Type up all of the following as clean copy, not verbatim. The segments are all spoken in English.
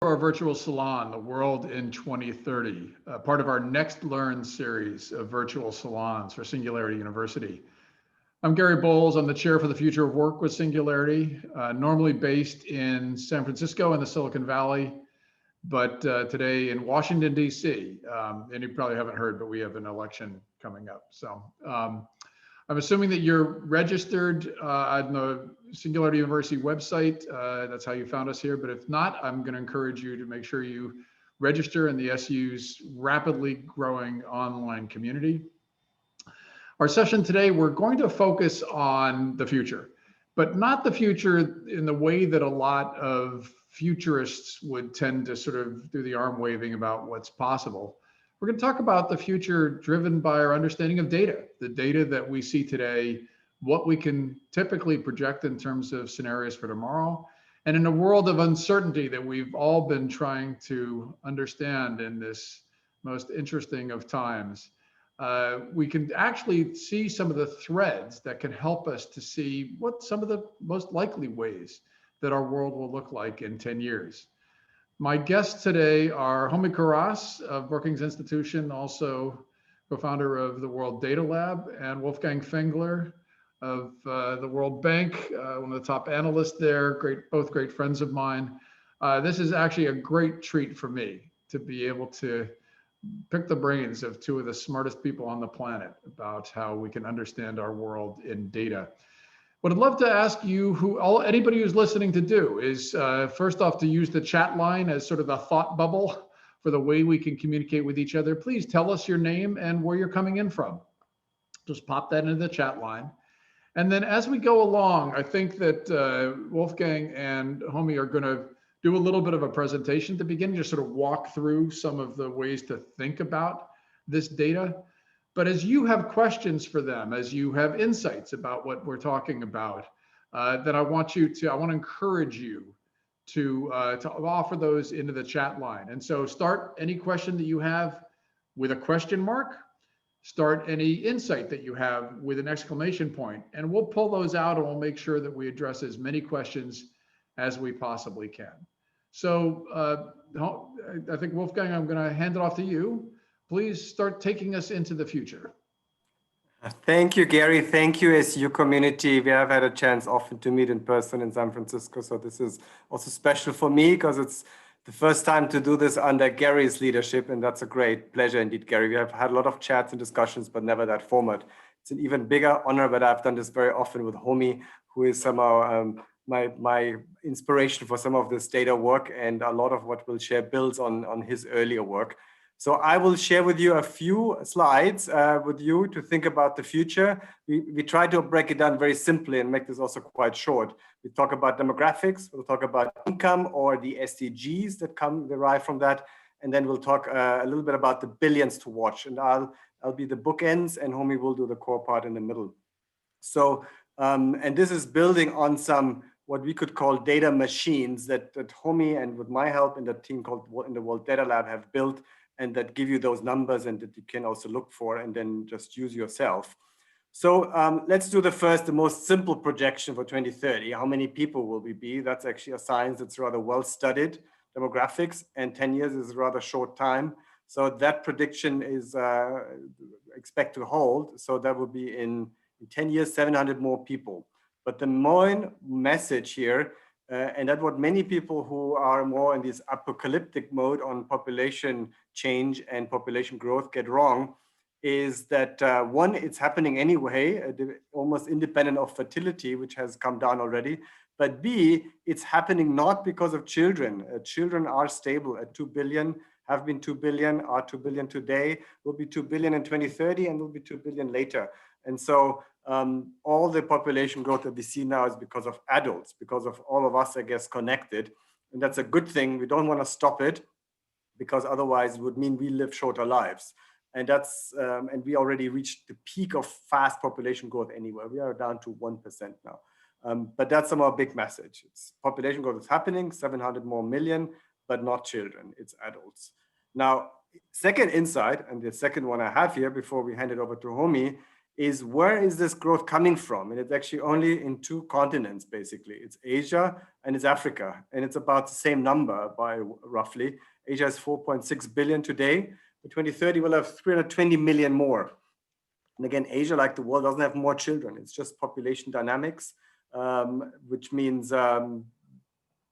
Our virtual salon, The World in 2030, part of our Next Learn series of virtual salons for Singularity University. I'm Gary Bowles. I'm the chair for the future of work with Singularity, normally based in San Francisco in the Silicon Valley, but today in Washington, D.C. And you probably haven't heard, but we have an election coming up. So I'm assuming that you're registered on the Singularity University website. That's how you found us here. But if not, I'm going to encourage you to make sure you register in the SU's rapidly growing online community. Our session today, we're going to focus on the future, but not the future in the way that a lot of futurists would tend to sort of do the arm waving about what's possible. We're going to talk about the future driven by our understanding of data, the data that we see today, what we can typically project in terms of scenarios for tomorrow, and in a world of uncertainty that we've all been trying to understand in this most interesting of times. We can actually see some of the threads that can help us to see what some of the most likely ways that our world will look like in 10 years. My guests today are Homi Kharas of Brookings Institution, also co-founder of the World Data Lab, and Wolfgang Fengler of the World Bank, one of the top analysts there, both great friends of mine. This is actually a great treat for me to be able to pick the brains of two of the smartest people on the planet about how we can understand our world in data. What I'd love to ask you, anybody who's listening, to do is first off to use the chat line as sort of a thought bubble for the way we can communicate with each other. Please tell us your name and where you're coming in from. Just pop that into the chat line. And then as we go along, I think that Wolfgang and Homi are going to do a little bit of a presentation to begin, just sort of walk through some of the ways to think about this data. But as you have questions for them, as you have insights about what we're talking about, then I want to encourage you to offer those into the chat line. And so start any question that you have with a question mark, start any insight that you have with an exclamation point, and we'll pull those out and we'll make sure that we address as many questions as we possibly can. So I think, Wolfgang, I'm going to hand it off to you. Please start taking us into the future. Thank you, Gary. Thank you, SU community. We have had a chance often to meet in person in San Francisco. So this is also special for me because it's the first time to do this under Gary's leadership. And that's a great pleasure indeed, Gary. We have had a lot of chats and discussions, but never that format. It's an even bigger honor, but I've done this very often with Homi, who is somehow my inspiration for some of this data work, and a lot of what we'll share builds on his earlier work. So I will share with you a few slides with you to think about the future. We try to break it down very simply and make this also quite short. We talk about demographics, we'll talk about income or the SDGs that derive from that, and then we'll talk a little bit about the billions to watch. And I'll be the bookends, and Homi will do the core part in the middle. So, and this is building on some what we could call data machines that Homi and with my help in the team in the World Data Lab have built, and that give you those numbers and that you can also look for and then just use yourself. So let's do the most simple projection for 2030. How many people will we be? That's actually a science that's rather well studied, demographics, and 10 years is a rather short time. So that prediction is expect to hold. So that will be in 10 years, 700 more people. But the main message here, and that's what many people who are more in this apocalyptic mode on population change and population growth get wrong, is that one, it's happening anyway, almost independent of fertility, which has come down already. But B, it's happening not because of children. Children are stable at 2 billion, have been 2 billion, are 2 billion today, will be 2 billion in 2030, and will be 2 billion later. And so all the population growth that we see now is because of adults, because of all of us, I guess, connected. And that's a good thing. We don't want to stop it, because otherwise it would mean we live shorter lives. And that's and we already reached the peak of fast population growth anywhere. We are down to 1% now. But that's our big message. It's population growth is happening, 700 more million, but not children, it's adults. Now, second insight, and the second one I have here before we hand it over to Homi, is where is this growth coming from? And it's actually only in two continents, basically. It's Asia and it's Africa. And it's about the same number by roughly. Asia is 4.6 billion today. By 2030, we'll have 320 million more. And again, Asia, like the world, doesn't have more children. It's just population dynamics, which means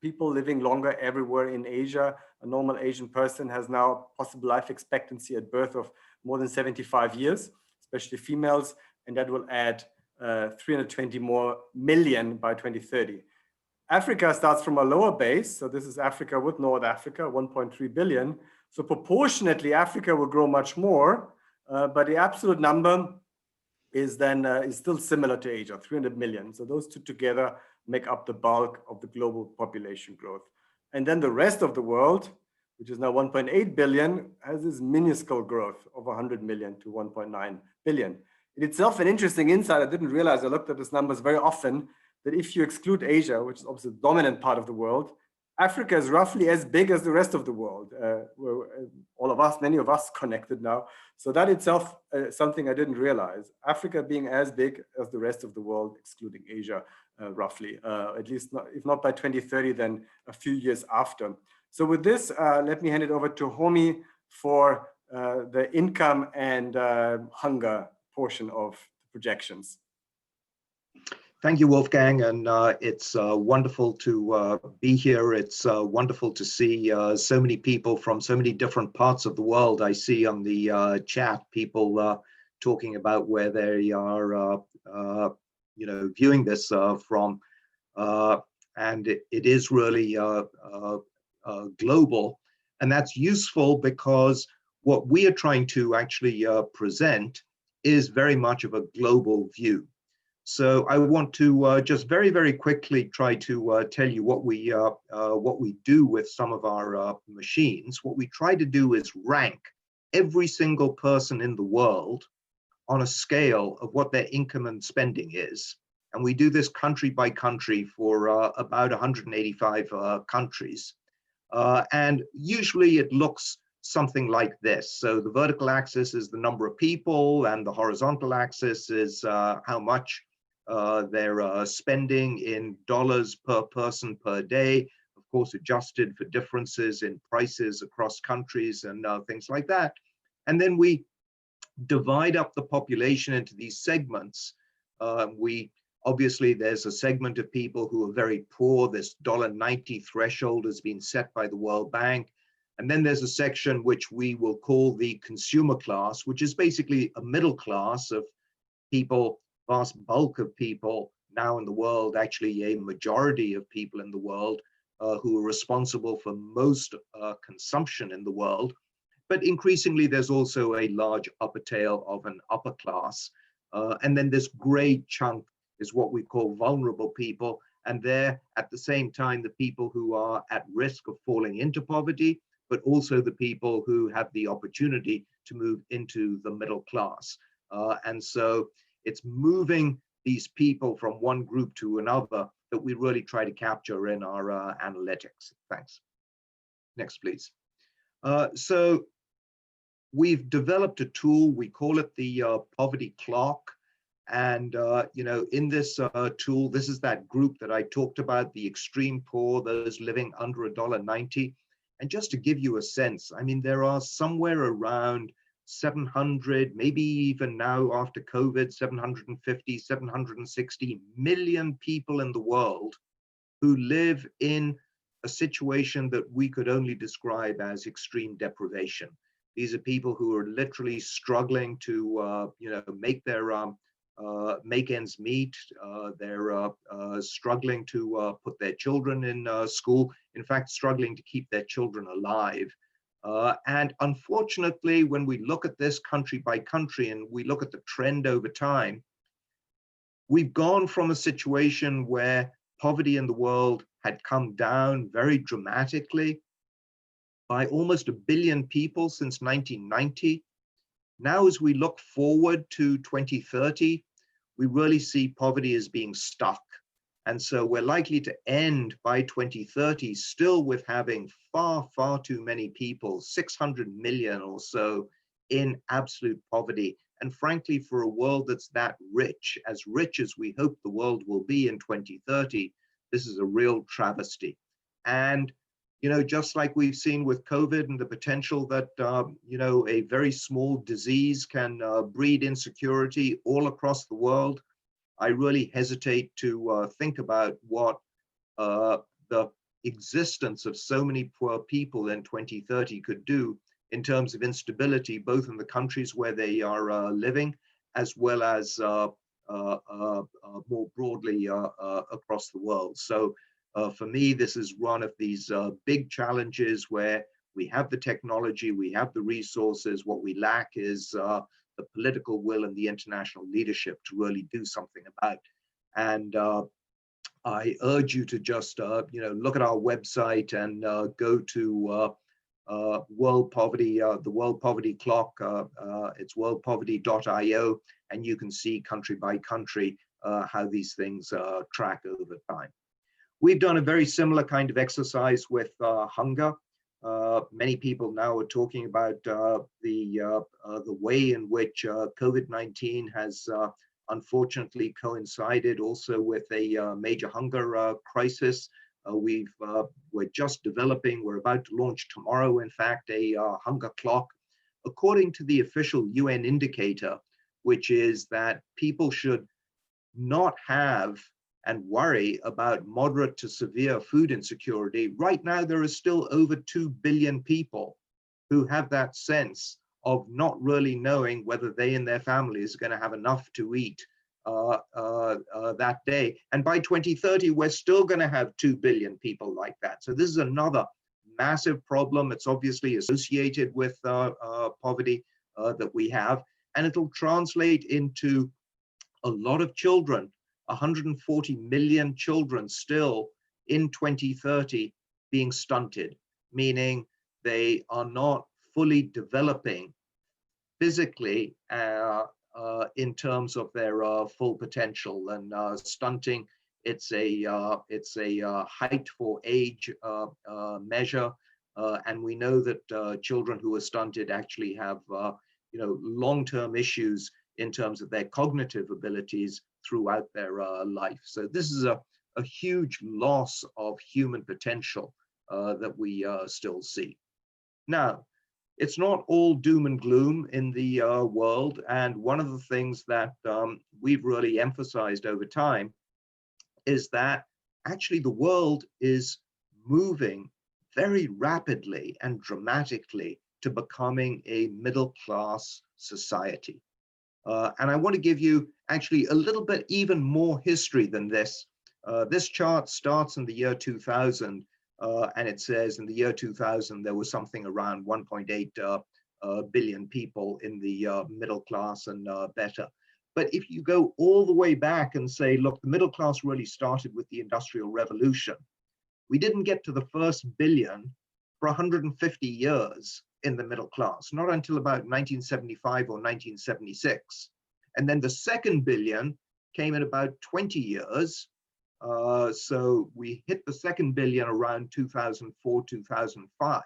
people living longer everywhere in Asia. A normal Asian person has now possible life expectancy at birth of more than 75 years, especially females, and that will add 320 more million by 2030. Africa starts from a lower base. So this is Africa with North Africa, 1.3 billion. So proportionately, Africa will grow much more, but the absolute number is then is still similar to Asia, 300 million. So those two together make up the bulk of the global population growth. And then the rest of the world, which is now 1.8 billion, has this minuscule growth of 100 million to 1.9 billion. In itself, an interesting insight, I didn't realize, I looked at these numbers very often, that if you exclude Asia, which is obviously the dominant part of the world, Africa is roughly as big as the rest of the world. All of us, many of us connected now. So that itself, something I didn't realize. Africa being as big as the rest of the world, excluding Asia, roughly, at least not, if not by 2030, then a few years after. So with this, let me hand it over to Homi for the income and hunger portion of the projections. Thank you, Wolfgang, and it's wonderful to be here. It's wonderful to see so many people from so many different parts of the world. I see on the chat people talking about where they are, viewing this from, and it is really global, and that's useful because what we are trying to actually present is very much of a global view. So I want to just very, very quickly try to tell you what we do with some of our machines. What we try to do is rank every single person in the world on a scale of what their income and spending is. And we do this country by country for about 185 countries. And usually it looks something like this. So the vertical axis is the number of people, and the horizontal axis is how much they're spending in dollars per person per day, of course, adjusted for differences in prices across countries and things like that. And then we divide up the population into these segments. Obviously, there's a segment of people who are very poor. This $1.90 threshold has been set by the World Bank. And then there's a section which we will call the consumer class, which is basically a middle class of people, vast bulk of people now in the world, actually a majority of people in the world who are responsible for most consumption in the world. But increasingly, there's also a large upper tail of an upper class. And then this gray chunk is what we call vulnerable people. And they're at the same time the people who are at risk of falling into poverty, but also the people who have the opportunity to move into the middle class. And so it's moving these people from one group to another that we really try to capture in our analytics. Thanks. Next, please. So we've developed a tool, we call it the poverty clock. And, in this tool, this is that group that I talked about, the extreme poor, those living under $1.90. And just to give you a sense, I mean, there are somewhere around 700, maybe even now after COVID, 750, 760 million people in the world who live in a situation that we could only describe as extreme deprivation. These are people who are literally struggling to, make their make ends meet. They're struggling to put their children in school, in fact, struggling to keep their children alive. And unfortunately, when we look at this country by country and we look at the trend over time, we've gone from a situation where poverty in the world had come down very dramatically by almost 1 billion people since 1990. Now, as we look forward to 2030, we really see poverty as being stuck. And so we're likely to end by 2030 still with having far, far too many people, 600 million or so, in absolute poverty And frankly, for a world that's that rich as we hope the world will be in 2030, this is a real travesty. And, you know, just like we've seen with COVID and the potential that, you know, a very small disease can breed insecurity all across the world, I really hesitate to think about what the existence of so many poor people in 2030 could do in terms of instability, both in the countries where they are living, as well as more broadly across the world. So for me, this is one of these big challenges where we have the technology, we have the resources. What we lack is the political will and the international leadership to really do something about. And I urge you to just you know, look at our website and go to World Poverty, the World Poverty Clock. It's worldpoverty.io, and you can see country by country how these things track over time. We've done a very similar kind of exercise with hunger. Many people now are talking about the way in which COVID-19 has unfortunately coincided also with a major hunger crisis. We're just developing, we're about to launch tomorrow, in fact, a hunger clock. According to the official UN indicator, which is that people should not have and worry about moderate to severe food insecurity, right now there are still over 2 billion people who have that sense of not really knowing whether they and their families are going to have enough to eat that day. And by 2030, we're still going to have 2 billion people like that. So this is another massive problem. It's obviously associated with poverty that we have, and it'll translate into a lot of children, 140 million children still in 2030 being stunted, meaning they are not fully developing physically in terms of their full potential. And stunting, it's a height for age measure, and we know that children who are stunted actually have you know, long-term issues in terms of their cognitive abilities throughout their life. So this is a huge loss of human potential that we still see. Now, it's not all doom and gloom in the world, and one of the things that we've really emphasized over time is that actually the world is moving very rapidly and dramatically to becoming a middle-class society. And I want to give you actually a little bit even more history than this. This chart starts in the year 2000, and it says in the year 2000, there was something around 1.8 billion people in the middle class and better. But if you go all the way back and say, look, the middle class really started with the Industrial Revolution. We didn't get to the first billion for 150 years in the middle class, not until about 1975 or 1976. And then the second billion came in about 20 years. So we hit the second billion around 2004, 2005.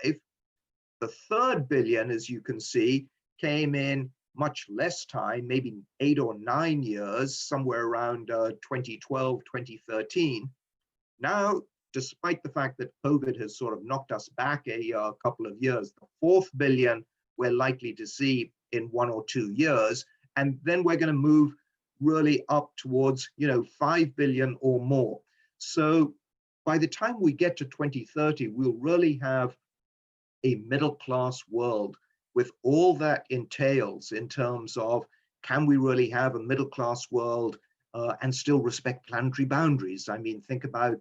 The third billion, as you can see, came in much less time, maybe 8 or 9 years, somewhere around 2012, 2013. Now, despite the fact that COVID has sort of knocked us back a couple of years, the fourth billion we're likely to see in 1 or 2 years, and then we're going to move really up towards, you know, 5 billion or more. So by the time we get to 2030, we'll really have a middle-class world with all that entails in terms of, can we really have a middle-class world and still respect planetary boundaries? I mean, think about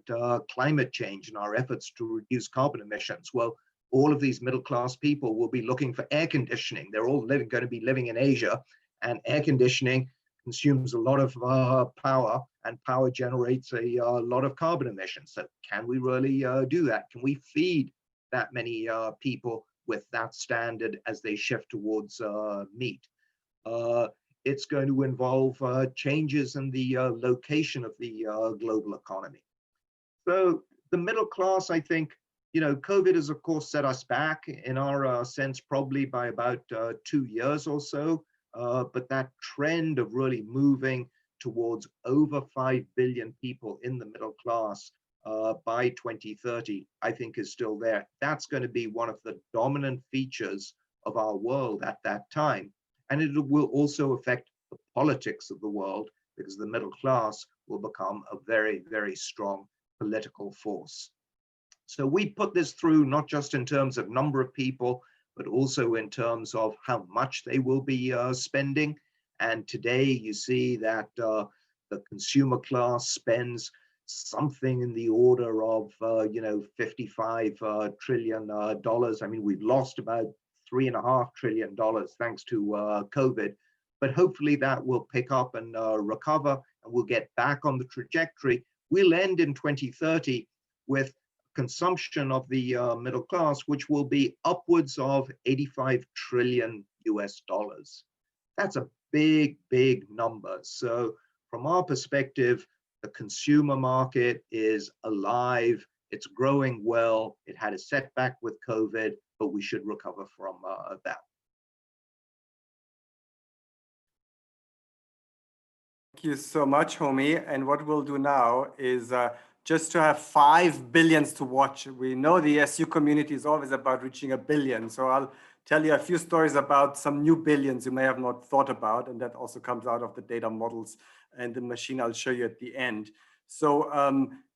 climate change and our efforts to reduce carbon emissions. Well, all of these middle-class people will be looking for air conditioning. They're all going to be living in Asia, and air conditioning consumes a lot of power, and power generates a lot of carbon emissions. So can we really do that? Can we feed that many people with that standard as they shift towards meat? It's going to involve changes in the location of the global economy. So the middle class, I think, you know, COVID has, of course, set us back in our sense, probably by about 2 years or so. but that trend of really moving towards over 5 billion people in the middle class by 2030, I think is still there. That's going to be one of the dominant features of our world at that time. And it will also affect the politics of the world, because the middle class will become a very, very strong political force. So we put this through not just in terms of number of people, but also in terms of how much they will be spending. And today you see that the consumer class spends something in the order of, $55 trillion. I mean, we've lost about $3.5 trillion thanks to COVID, but hopefully that will pick up and recover, and we'll get back on the trajectory. We'll end in 2030 with consumption of the middle class, which will be upwards of 85 trillion US dollars. That's a big, big number. So from our perspective, the consumer market is alive, it's growing well, it had a setback with COVID, but we should recover from that. Thank you so much, Homi. And what we'll do now is just to have 5 billions to watch. We know the SU community is always about reaching 1 billion. So I'll tell you a few stories about some new billions you may have not thought about. And that also comes out of the data models and the machine I'll show you at the end. So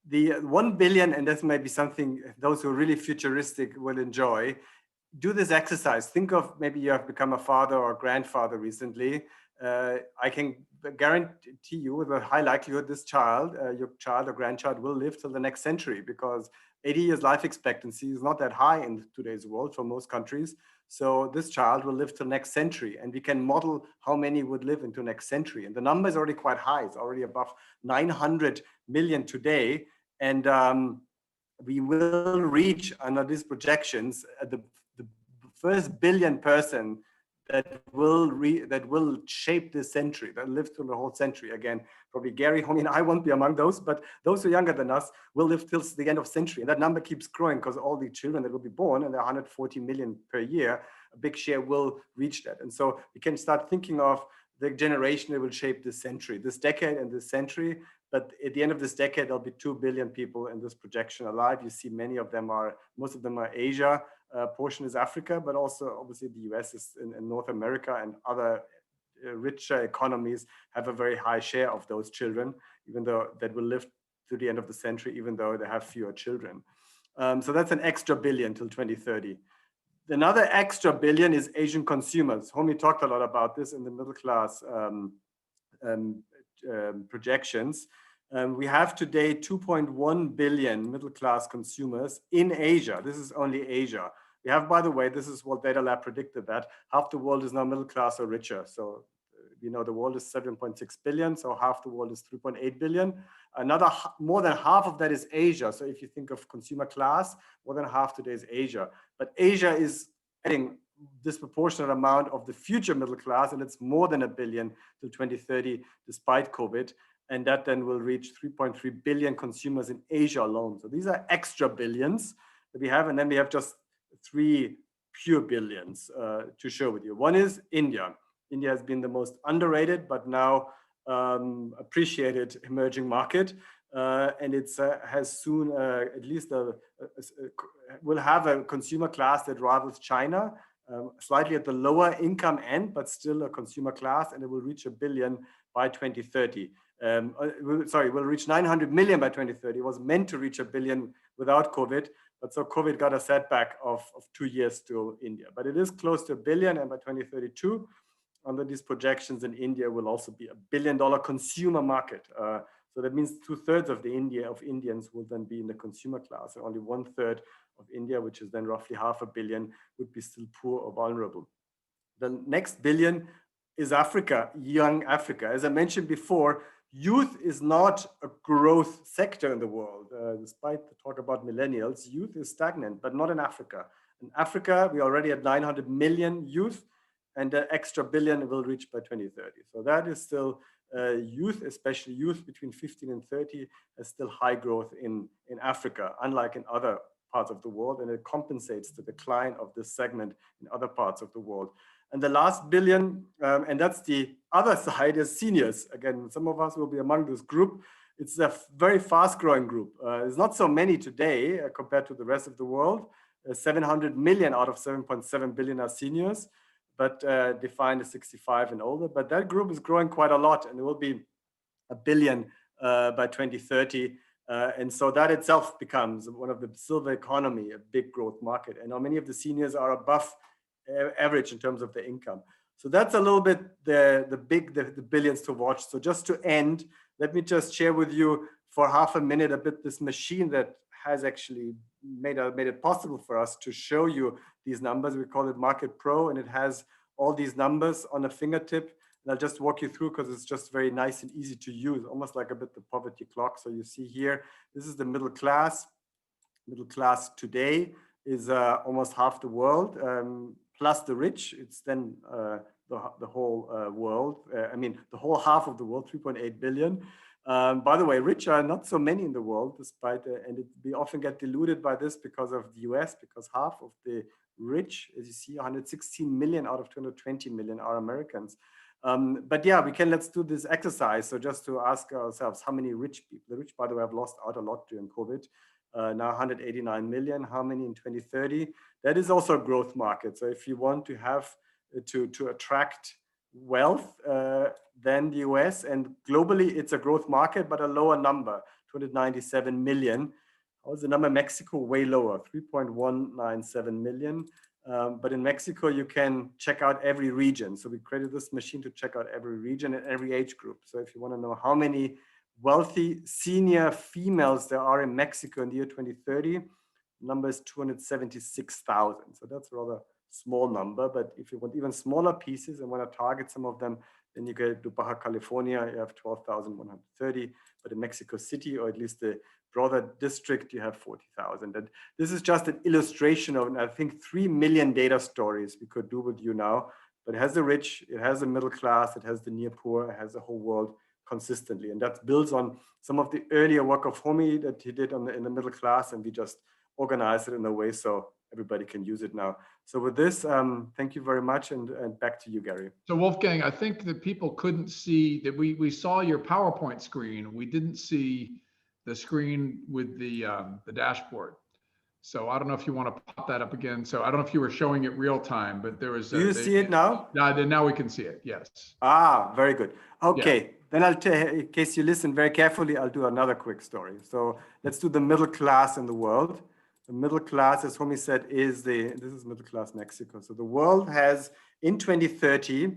the 1 billion, and this may be something those who are really futuristic will enjoy, do this exercise. Think of maybe you have become a father or a grandfather recently. I can guarantee you with a high likelihood this child, your child or grandchild will live till the next century, because 80 years life expectancy is not that high in today's world for most countries. So this child will live till next century, and we can model how many would live into next century. And the number is already quite high. It's already above 900 million today. And we will reach, under these projections, the first billion person that will shape this century, that live through the whole century. Again, probably Gary, Homi, and I won't be among those, but those who are younger than us will live till the end of century. And that number keeps growing because all the children that will be born, and there are 140 million per year, a big share will reach that. And so we can start thinking of the generation that will shape this century, this decade and this century. But at the end of this decade, there'll be 2 billion people in this projection alive. You see most of them are Asia, portion is Africa, but also obviously the US is in North America, and other richer economies have a very high share of those children, even though that will live to the end of the century, even though they have fewer children. So that's an extra billion till 2030. Another extra billion is Asian consumers. Homi talked a lot about this in the middle class projections. We have today 2.1 billion middle class consumers in Asia. This is only Asia. We have, by the way, this is what Data Lab predicted, that half the world is now middle class or richer. So we know the world is 7.6 billion, so half the world is 3.8 billion. More than half of that is Asia. So if you think of consumer class, more than half today is Asia. But Asia is adding disproportionate amount of the future middle class, and it's more than 1 billion till 2030, despite COVID. And that then will reach 3.3 billion consumers in Asia alone. So these are extra billions that we have, and then we have just 3 pure billions to share with you. One is India. India has been the most underrated, but now appreciated emerging market. And it has soon, at least will have a consumer class that rivals China, slightly at the lower income end, but still a consumer class, and it will reach 1 billion by 2030. We'll reach 900 million by 2030. It was meant to reach 1 billion without COVID, but so COVID got a setback of 2 years to India. But it is close to 1 billion, and by 2032, under these projections, in India will also be $1 billion consumer market. So that means 2/3 of Indians will then be in the consumer class, and only 1/3 of India, which is then roughly 500 million, would be still poor or vulnerable. The next billion is Africa, young Africa. As I mentioned before, youth is not a growth sector in the world. Despite the talk about millennials, youth is stagnant, but not in Africa. In Africa, we already had 900 million youth, and the extra billion will reach by 2030. So that is still youth, especially youth between 15 and 30, is still high growth in Africa, unlike in other parts of the world, and it compensates the decline of this segment in other parts of the world. And the last billion, and that's the other side, is seniors. Again, some of us will be among this group. It's a very fast growing group. There's not so many today compared to the rest of the world. 700 million out of 7.7 billion are seniors, but defined as 65 and older. But that group is growing quite a lot, and it will be a billion by 2030. And so that itself becomes one of the silver economy, a big growth market. And how many of the seniors are above average in terms of their income. So that's a little bit the billions to watch. So just to end, let me just share with you for half a minute a bit this machine that has actually made it possible for us to show you these numbers. We call it Market Pro, and it has all these numbers on a fingertip. And I'll just walk you through because it's just very nice and easy to use, almost like a bit the poverty clock. So you see here, this is the middle class. Middle class today is almost half the world, plus the rich. It's then the whole world. I mean, the whole half of the world, 3.8 billion. By the way, rich are not so many in the world, despite, we often get diluted by this because of the US, because half of the rich, as you see, 116 million out of 220 million are Americans. But yeah, let's do this exercise. So just to ask ourselves, how many rich people, the rich, by the way, have lost out a lot during COVID. Now 189 million, how many in 2030? That is also a growth market. So if you want to have, to attract wealth, then the US, and globally it's a growth market, but a lower number, 297 million. How's the number? Mexico, way lower, 3.197 million. But in Mexico, you can check out every region. So we created this machine to check out every region and every age group. So if you want to know how many wealthy senior females there are in Mexico in the year 2030, the number is 276,000. So that's a rather small number. But if you want even smaller pieces and want to target some of them, then you go to Baja California, you have 12,130. But in Mexico City, or at least the broader district, you have 40,000. And this is just an illustration of, I think, 3 million data stories we could do with you now. But it has the rich, it has the middle class, it has the near poor, it has the whole world consistently. And that builds on some of the earlier work of Homi that he did in the middle class, and we just organized it in a way so everybody can use it now. So with this, thank you very much, and back to you, Gary. So Wolfgang, I think that people couldn't see that we saw your PowerPoint screen. We didn't see the screen with the dashboard. So I don't know if you want to pop that up again. So I don't know if you were showing it real time, but there was. Do you see it now? Now we can see it. Yes. Ah, very good. Okay, yeah. Then I'll in case you listen very carefully, I'll do another quick story. So let's do the middle class in the world. The middle class, as Homi said, this is middle class Mexico. So the world has in 2030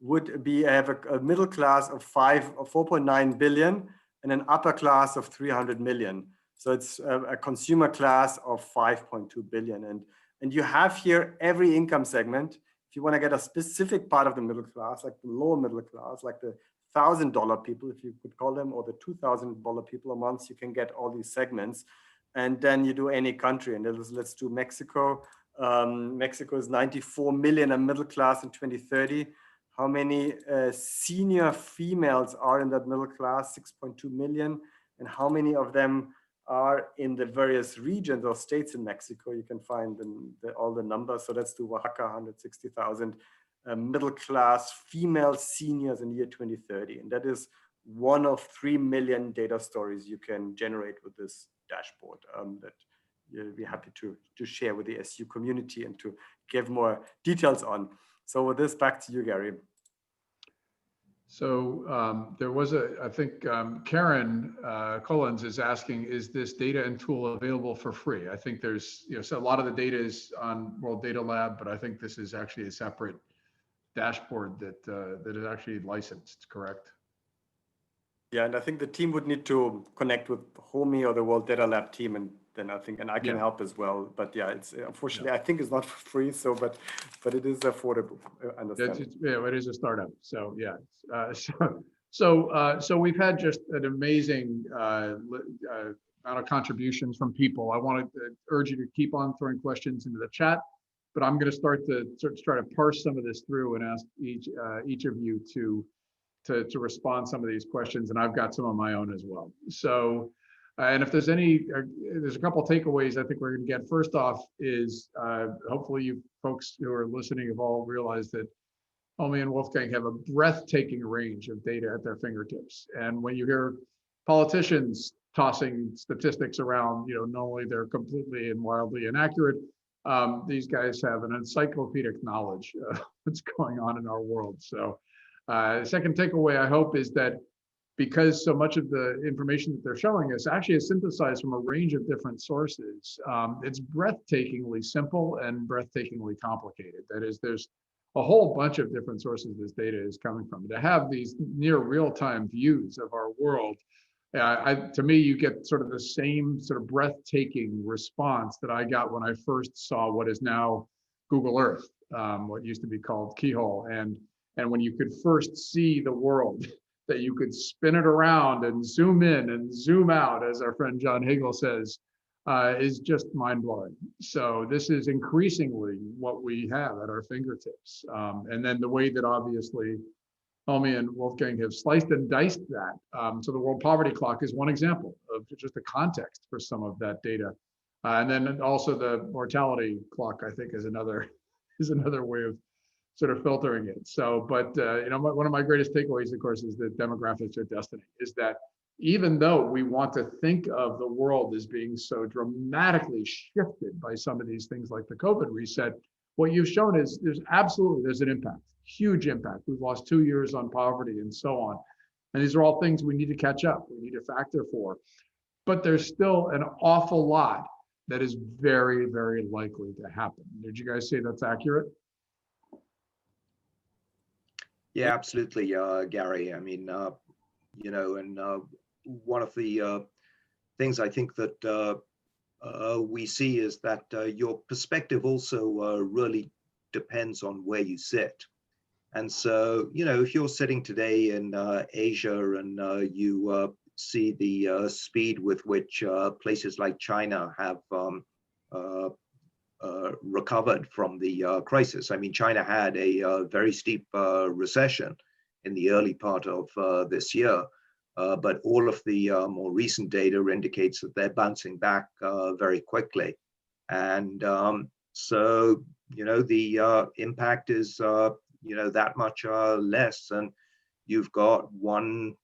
would have a middle class of 4.9 billion and an upper class of 300 million. So it's a consumer class of 5.2 billion. And you have here every income segment. If you want to get a specific part of the middle class, like the lower middle class, like the $1,000 people, if you could call them, or the $2,000 people a month, you can get all these segments. And then you do any country, and let's do Mexico. Mexico is 94 million, a middle class in 2030. How many senior females are in that middle class? 6.2 million. And how many of them are in the various regions or states in Mexico? You can find all the numbers. So let's do Oaxaca, 160,000 middle class female seniors in the year 2030. And that is one of 3 million data stories you can generate with this dashboard that you'll be happy to share with the SU community and to give more details on. So with this, back to you, Gary. So there was I think Karen Collins is asking, is this data and tool available for free? I think there's, so a lot of the data is on World Data Lab, but I think this is actually a separate dashboard that is actually licensed, correct? Yeah, and I think the team would need to connect with Homi or the World Data Lab team, and then I think, and I can help as well. But yeah, it's unfortunately, I think it's not for free. So, but it is affordable. I understand. It is a startup. So yeah. So we've had just an amazing amount of contributions from people. I want to urge you to keep on throwing questions into the chat, but I'm going to start to try to parse some of this through and ask each of you to respond some of these questions, and I've got some of my own as well. So And if there's there's a couple of takeaways I think we're going to get. First off is hopefully you folks who are listening have all realized that Homie and Wolfgang have a breathtaking range of data at their fingertips. And when you hear politicians tossing statistics around, not only they're completely and wildly inaccurate, these guys have an encyclopedic knowledge of what's going on in our world. So second takeaway, I hope, is that because so much of the information that they're showing us actually is synthesized from a range of different sources, it's breathtakingly simple and breathtakingly complicated. That is, there's a whole bunch of different sources this data is coming from. To have these near real-time views of our world, to me, you get sort of the same sort of breathtaking response that I got when I first saw what is now Google Earth, what used to be called Keyhole. And when you could first see the world, that you could spin it around and zoom in and zoom out, as our friend John Hagel says, is just mind-blowing. So this is increasingly what we have at our fingertips. And then the way that obviously Homie and Wolfgang have sliced and diced that. So the World Poverty Clock is one example of just the context for some of that data. And then also the mortality clock, I think, is another way of sort of filtering it. So, but one of my greatest takeaways, of course, is that demographics are destiny, is that even though we want to think of the world as being so dramatically shifted by some of these things like the COVID reset, what you've shown is there's an impact, huge impact. We've lost 2 years on poverty and so on. And these are all things we need to catch up, we need to factor for. But there's still an awful lot that is very, very likely to happen. Did you guys say that's accurate? Yeah, absolutely, Gary. I mean, and one of the things I think that we see is that your perspective also really depends on where you sit. And so, if you're sitting today in Asia and you see the speed with which places like China have recovered from the crisis. I mean, China had a very steep recession in the early part of this year, but all of the more recent data indicates that they're bouncing back very quickly. And so, the impact is, that much less. And you've got 1.x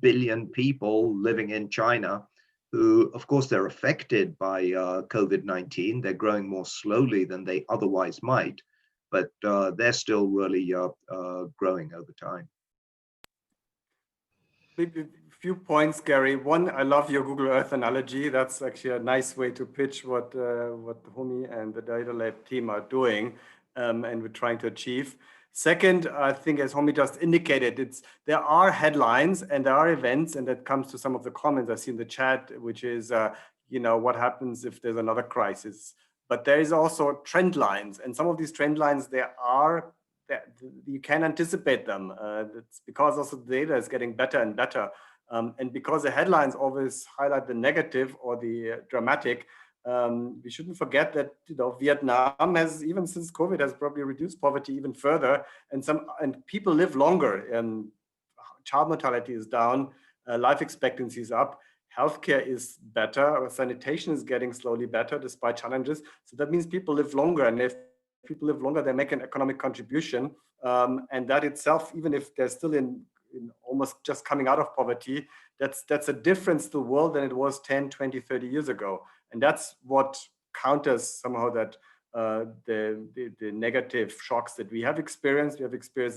billion people living in China who, of course, they're affected by COVID-19. They're growing more slowly than they otherwise might, but they're still really growing over time. Maybe a few points, Gary. One, I love your Google Earth analogy. That's actually a nice way to pitch what Homie and the Data Lab team are doing and we're trying to achieve. Second, I think, as Homie just indicated, there are headlines and there are events, and that comes to some of the comments I see in the chat, which is, what happens if there's another crisis. But there is also trend lines, and some of these trend lines, you can anticipate them. It's because also the data is getting better and better. And because the headlines always highlight the negative or the dramatic, we shouldn't forget that Vietnam has, even since COVID, has probably reduced poverty even further, and people live longer, and child mortality is down, life expectancy is up, healthcare is better, sanitation is getting slowly better despite challenges. So that means people live longer, and if people live longer, they make an economic contribution, and that itself, even if they're still in almost just coming out of poverty, that's a difference to the world than it was 10, 20, 30 years ago. And that's what counters somehow that the negative shocks that we have experienced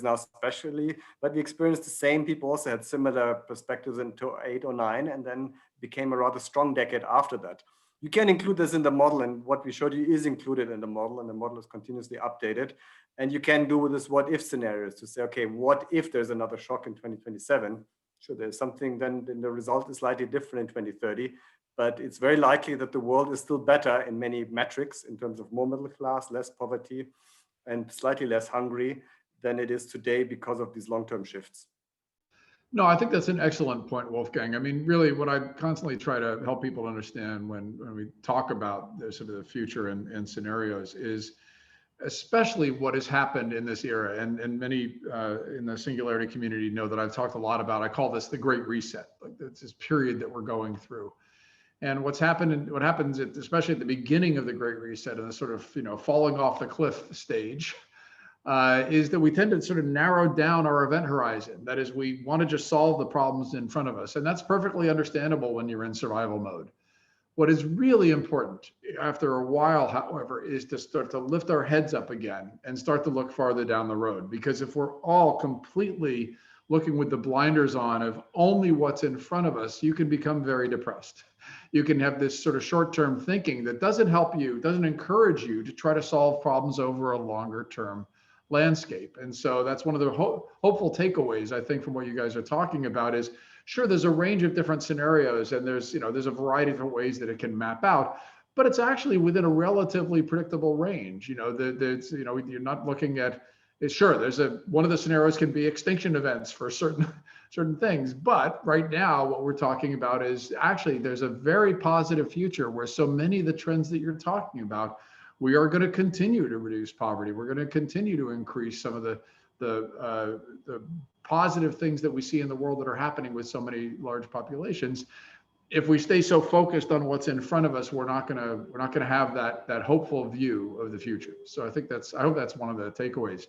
now especially, but we experienced the same. People also had similar perspectives in 2008 or 2009, and then became a rather strong decade after that. You can include this in the model, and what we showed you is included in the model, and the model is continuously updated. And you can do this what if scenarios to say, okay, what if there's another shock in 2027? Sure, there's something, then the result is slightly different in 2030. But it's very likely that the world is still better in many metrics in terms of more middle class, less poverty, and slightly less hungry than it is today because of these long-term shifts. No, I think that's an excellent point, Wolfgang. I mean, really, what I constantly try to help people understand when we talk about the sort of the future and scenarios is especially what has happened in this era. And many in the Singularity community know that I've talked a lot about, I call this the Great Reset. Like this period that we're going through. And what happens, especially at the beginning of the Great Reset and the sort of, falling off the cliff stage, is that we tend to sort of narrow down our event horizon. That is, we want to just solve the problems in front of us. And that's perfectly understandable when you're in survival mode. What is really important after a while, however, is to start to lift our heads up again and start to look farther down the road. Because if we're all completely looking with the blinders on of only what's in front of us, you can become very depressed. You can have this sort of short-term thinking that doesn't help you, doesn't encourage you to try to solve problems over a longer-term landscape. And so that's one of the hopeful takeaways, I think, from what you guys are talking about is, sure, there's a range of different scenarios and there's a variety of different ways that it can map out, but it's actually within a relatively predictable range. You're not looking at, sure, one of the scenarios can be extinction events for certain things, but right now what we're talking about is actually there's a very positive future where so many of the trends that you're talking about, we are going to continue to reduce poverty. We're going to continue to increase some of the positive things that we see in the world that are happening with so many large populations. If we stay so focused on what's in front of us, we're not going to have that hopeful view of the future. So I hope that's one of the takeaways.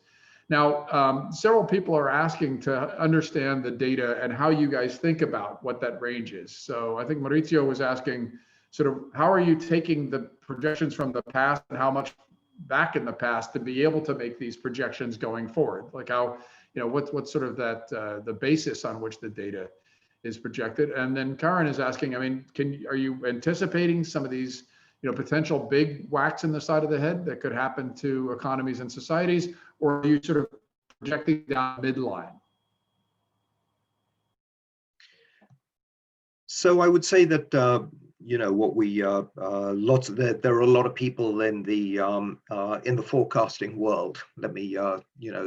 Now, several people are asking to understand the data and how you guys think about what that range is. So I think Maurizio was asking sort of how are you taking the projections from the past and how much back in the past to be able to make these projections going forward? Like how, what's sort of that the basis on which the data is projected? And then Karen is asking, are you anticipating some of these, potential big whacks in the side of the head that could happen to economies and societies, or are you sort of projecting down midline? So I would say that what we there are a lot of people in the forecasting world. Let me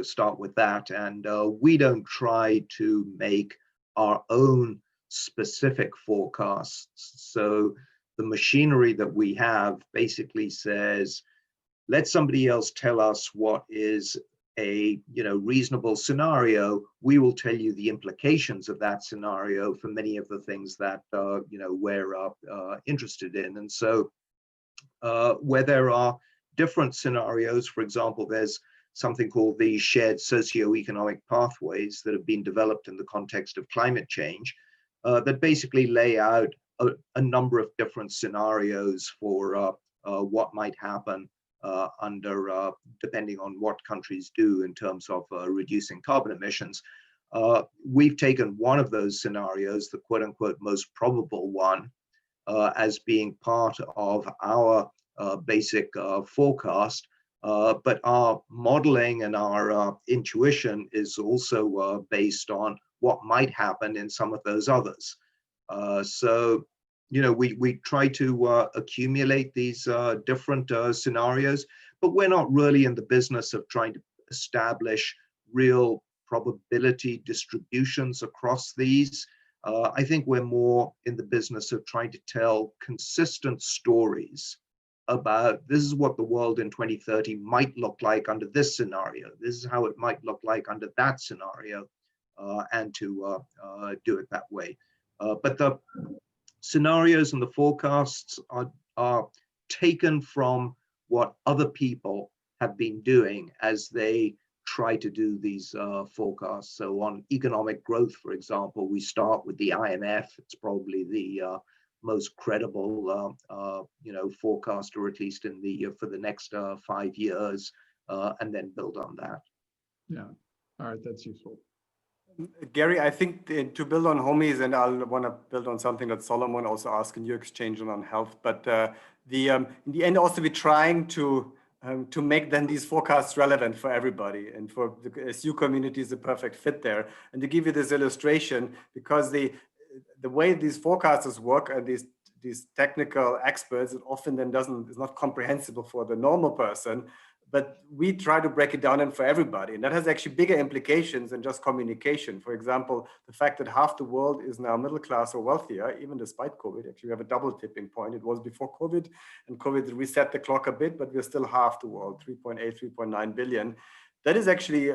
start with that, and we don't try to make our own specific forecasts. So the machinery that we have basically says, let somebody else tell us what is a reasonable scenario. We will tell you the implications of that scenario for many of the things that we're interested in. And so where there are different scenarios, for example, there's something called the shared socioeconomic pathways that have been developed in the context of climate change that basically lay out a number of different scenarios for what might happen depending on what countries do in terms of reducing carbon emissions. We've taken one of those scenarios, the quote unquote most probable one, as being part of our basic forecast, but our modeling and our intuition is also based on what might happen in some of those others. So we try to accumulate these different scenarios, but we're not really in the business of trying to establish real probability distributions across these. I think we're more in the business of trying to tell consistent stories about this is what the world in 2030 might look like under this scenario. This is how it might look like under that scenario, and to do it that way. But the scenarios and the forecasts are taken from what other people have been doing as they try to do these forecasts. So on economic growth, for example, we start with the IMF. It's probably the most credible forecast, or at least in the for the next 5 years, and then build on that. Yeah, all right, that's useful. Gary, I think to build on Homi's, and I'll want to build on something that Solomon also asked in your exchange on health, but in the end also we're trying to make then these forecasts relevant for everybody, and for the SU community is a perfect fit there. And to give you this illustration, because the way these forecasters work and these technical experts, it often then is not comprehensible for the normal person, but we try to break it down and for everybody. And that has actually bigger implications than just communication. For example, the fact that half the world is now middle class or wealthier, even despite COVID. Actually, we have a double tipping point. It was before COVID, and COVID reset the clock a bit, but we're still half the world, 3.8, 3.9 billion. That is actually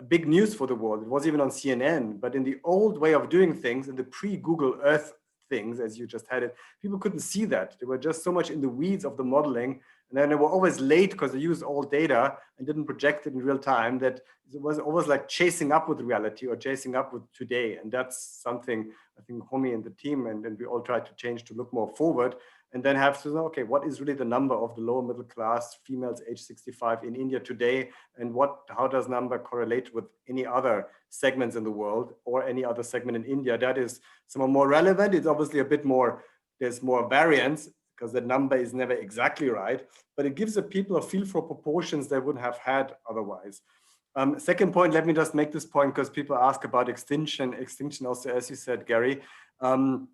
big news for the world. It was even on CNN, but in the old way of doing things, in the pre-Google Earth things, as you just had it, people couldn't see that. They were just so much in the weeds of the modeling, and then they were always late because they used old data and didn't project it in real time, that it was always like chasing up with reality or chasing up with today. And that's something I think Homi and the team and we all try to change, to look more forward, and then have to know, okay, what is really the number of the lower middle class females age 65 in India today, and how does number correlate with any other segments in the world or any other segment in India that is somewhat more relevant. It's obviously a bit more, there's more variance because the number is never exactly right, but it gives the people a feel for proportions they wouldn't have had otherwise. Second point, let me just make this point because people ask about extinction also, as you said, Gary. And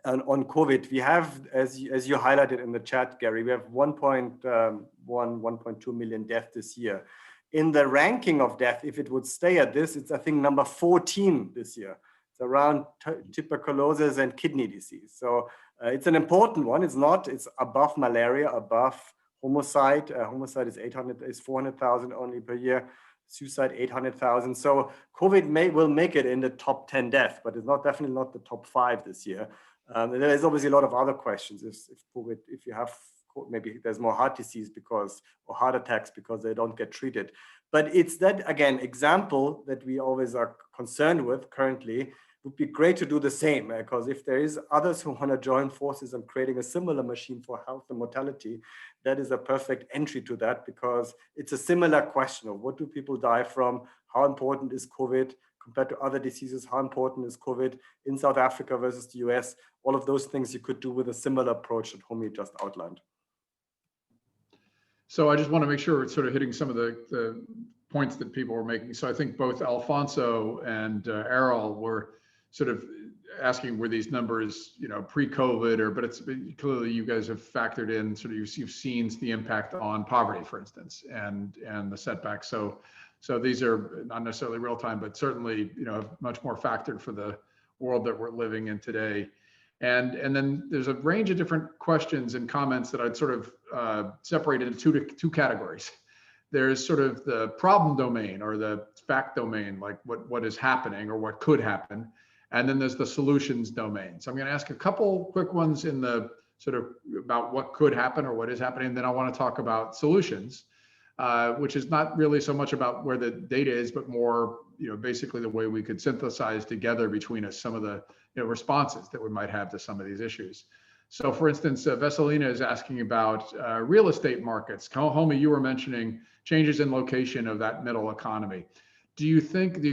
on COVID, we have, as you highlighted in the chat, Gary, we have 1.2 million deaths this year. In the ranking of death, if it would stay at this, it's I think number 14 this year. It's around tuberculosis and kidney disease. So it's an important one. It's above malaria, above homicide. Homicide is 400,000 only per year. Suicide 800,000. So COVID will make it in the top 10 deaths, but it's definitely not the top 5 this year. There's obviously a lot of other questions. If you have, maybe there's more heart disease or heart attacks because they don't get treated. But it's that, again, example that we always are concerned with currently. It would be great to do the same, because if there is others who want to join forces on creating a similar machine for health and mortality, that is a perfect entry to that, because it's a similar question of what do people die from, how important is COVID compared to other diseases, how important is COVID in South Africa versus the US, all of those things you could do with a similar approach that Homi just outlined. So I just want to make sure we're sort of hitting some of the points that people were making. So I think both Alfonso and Errol were sort of asking, were these numbers, pre-COVID, but it's clearly you guys have factored in sort of you've seen the impact on poverty, for instance, and the setbacks. So these are not necessarily real time, but certainly, much more factored for the world that we're living in today. And then there's a range of different questions and comments that I'd sort of separate into two categories. There's sort of the problem domain or the fact domain, like what is happening or what could happen. And then there's the solutions domain. So I'm going to ask a couple quick ones in the sort of about what could happen or what is happening. And then I want to talk about solutions. Which is not really so much about where the data is, but more, basically the way we could synthesize together between us some of the responses that we might have to some of these issues. So for instance, Veselina is asking about real estate markets. Homi, you were mentioning changes in location of that middle economy. Do you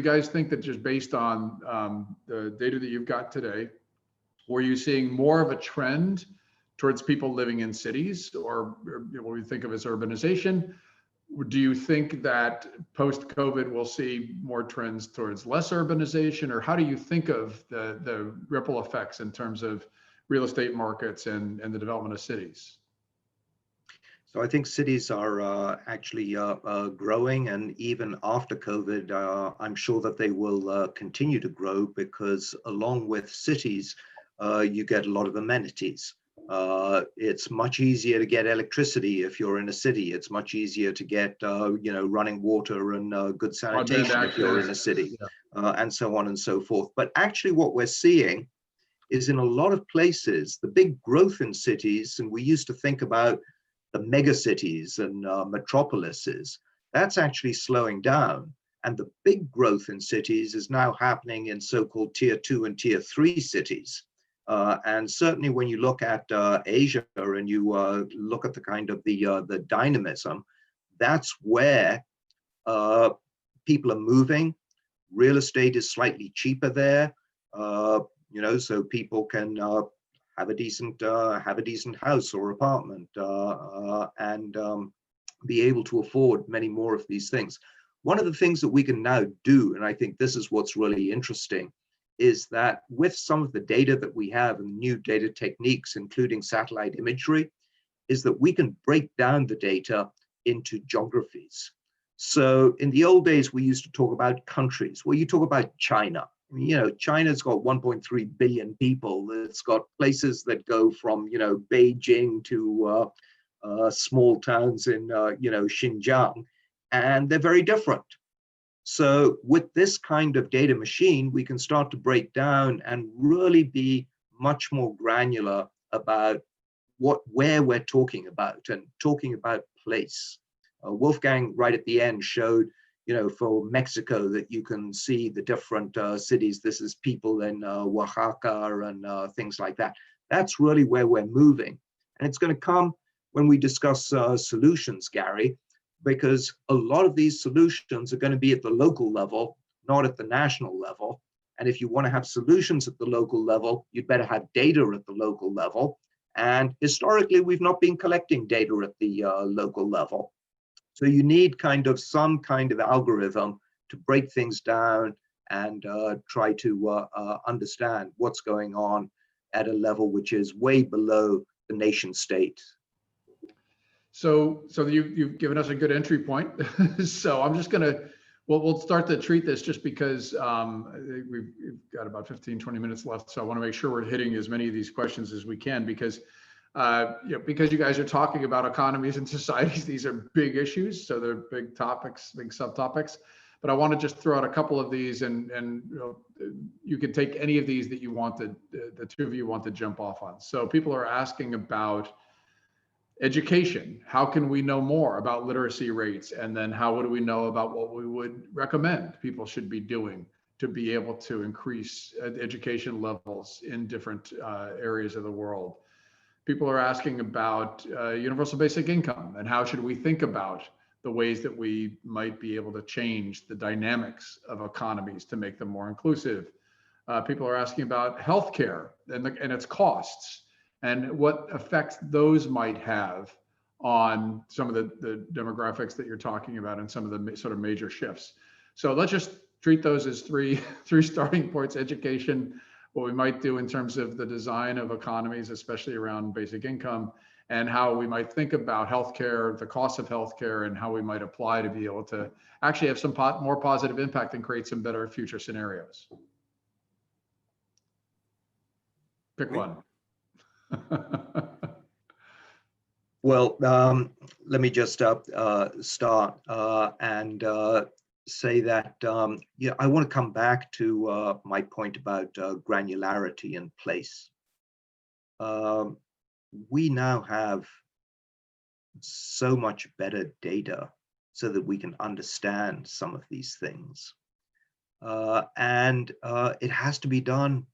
guys think that just based on the data that you've got today, were you seeing more of a trend towards people living in cities, or what we think of as urbanization? Do you think that post-COVID we'll see more trends towards less urbanization, or how do you think of the ripple effects in terms of real estate markets and the development of cities? So I think cities are actually growing, and even after COVID, I'm sure that they will continue to grow, because along with cities, you get a lot of amenities. It's much easier to get electricity if you're in a city. It's much easier to get, running water and good sanitation if you're in a city, and so on and so forth. But actually what we're seeing is in a lot of places, the big growth in cities, and we used to think about the mega cities and metropolises, that's actually slowing down. And the big growth in cities is now happening in so-called tier 2 and tier 3 cities. And certainly when you look at Asia and you look at the kind of the dynamism, that's where people are moving. Real estate is slightly cheaper there, so people can have a decent house or apartment and be able to afford many more of these things. One of the things that we can now do, and I think this is what's really interesting, is that with some of the data that we have and new data techniques, including satellite imagery, is that we can break down the data into geographies. So in the old days, we used to talk about countries. Well, you talk about China. China's got 1.3 billion people. It's got places that go from, Beijing to small towns in, Xinjiang, and they're very different. So with this kind of data machine, we can start to break down and really be much more granular about where we're talking about and talking about place. Wolfgang right at the end showed, for Mexico, that you can see the different cities. This is people in Oaxaca and things like that. That's really where we're moving. And it's going to come when we discuss solutions, Gary, because a lot of these solutions are going to be at the local level, not at the national level. And if you want to have solutions at the local level, you'd better have data at the local level. And historically, we've not been collecting data at the local level. So you need some kind of algorithm to break things down and try to understand what's going on at a level which is way below the nation state. So you've given us a good entry point. So I'm just gonna, we'll start to treat this just because we've got about 15, 20 minutes left. So I want to make sure we're hitting as many of these questions as we can, because because you guys are talking about economies and societies, these are big issues. So they're big topics, big subtopics. But I want to just throw out a couple of these, and you can take any of these that you wanted, the two of you want to jump off on. So people are asking about education. How can we know more about literacy rates? And then how do we know about what we would recommend people should be doing to be able to increase education levels in different areas of the world? People are asking about universal basic income and how should we think about the ways that we might be able to change the dynamics of economies to make them more inclusive. People are asking about healthcare and its costs and what effects those might have on some of the demographics that you're talking about and some of the sort of major shifts. So let's just treat those as three starting points: education, what we might do in terms of the design of economies, especially around basic income, and how we might think about healthcare, the cost of healthcare, and how we might apply to be able to actually have some more positive impact and create some better future scenarios. Pick one. Well, let me just start and say that I want to come back to my point about granularity and place. We now have so much better data so that we can understand some of these things. And it has to be done,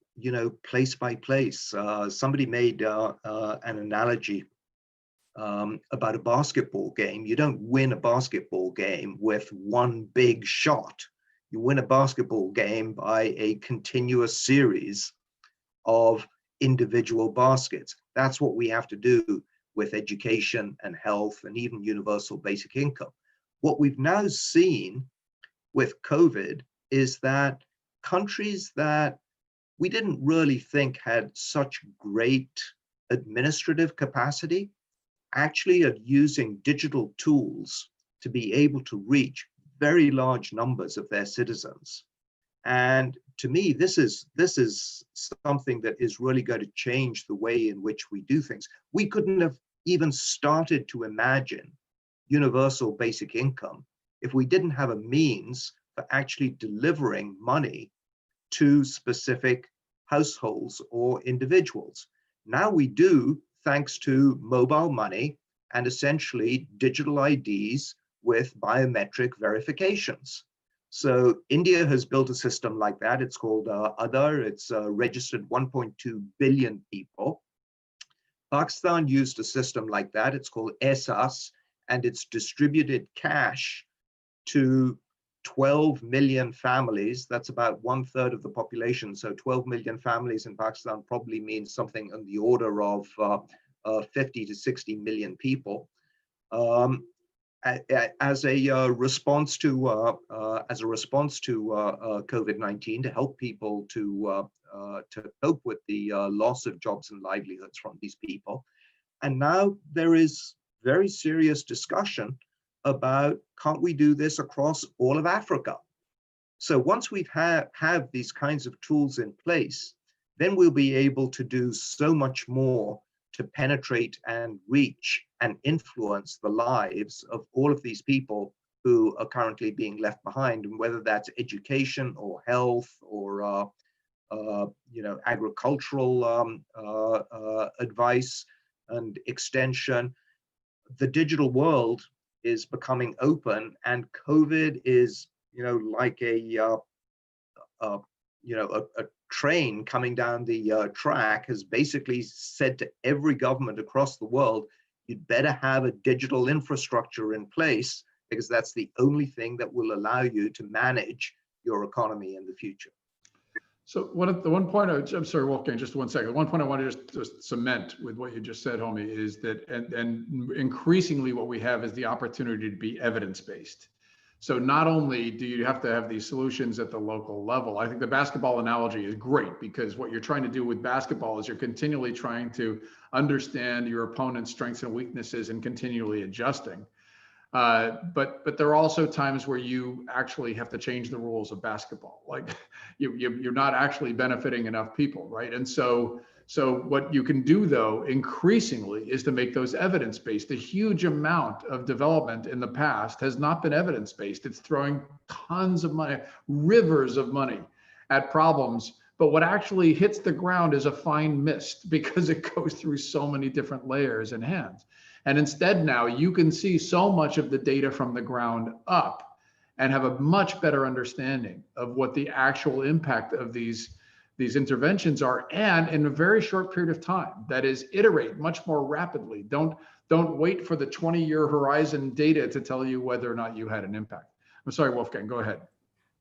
place by place. Somebody made an analogy about a basketball game. You don't win a basketball game with one big shot. You win a basketball game by a continuous series of individual baskets. That's what we have to do with education and health and even universal basic income. What we've now seen with COVID is that countries that we didn't really think had such great administrative capacity actually are using digital tools to be able to reach very large numbers of their citizens. And to me, this is something that is really going to change the way in which we do things. We couldn't have even started to imagine universal basic income if we didn't have a means for actually delivering money to specific households or individuals. Now we do, thanks to mobile money and essentially digital IDs with biometric verifications. So India has built a system like that. It's called Aadhaar. It's registered 1.2 billion people. Pakistan used a system like that. It's called ESAS, and it's distributed cash to 12 million families. That's about 1/3 of the population. So 12 million families in Pakistan probably means something in the order of 50 to 60 million people. As a response to COVID-19, to help people to cope with the loss of jobs and livelihoods from these people. And now there is very serious discussion about, can't we do this across all of Africa? So once we've have these kinds of tools in place, then we'll be able to do so much more to penetrate and reach and influence the lives of all of these people who are currently being left behind, and whether that's education or health or agricultural advice and extension. The digital world is becoming open, and COVID is, like a train coming down the track, has basically said to every government across the world, you'd better have a digital infrastructure in place, because that's the only thing that will allow you to manage your economy in the future. So one point, I'm sorry, Wolfgang, just 1 second. One point I want to just cement with what you just said, homie, is that, and increasingly what we have is the opportunity to be evidence-based. So not only do you have to have these solutions at the local level, I think the basketball analogy is great, because what you're trying to do with basketball is you're continually trying to understand your opponent's strengths and weaknesses and continually adjusting. But there are also times where you actually have to change the rules of basketball. Like you're not actually benefiting enough people, right? And so what you can do, though, increasingly, is to make those evidence-based. A huge amount of development in the past has not been evidence-based. It's throwing tons of money, rivers of money at problems. But what actually hits the ground is a fine mist, because it goes through so many different layers and hands. And instead, now you can see so much of the data from the ground up and have a much better understanding of what the actual impact of these interventions are, and in a very short period of time. That is, iterate much more rapidly. Don't wait for the 20-year horizon data to tell you whether or not you had an impact. I'm sorry, Wolfgang, go ahead.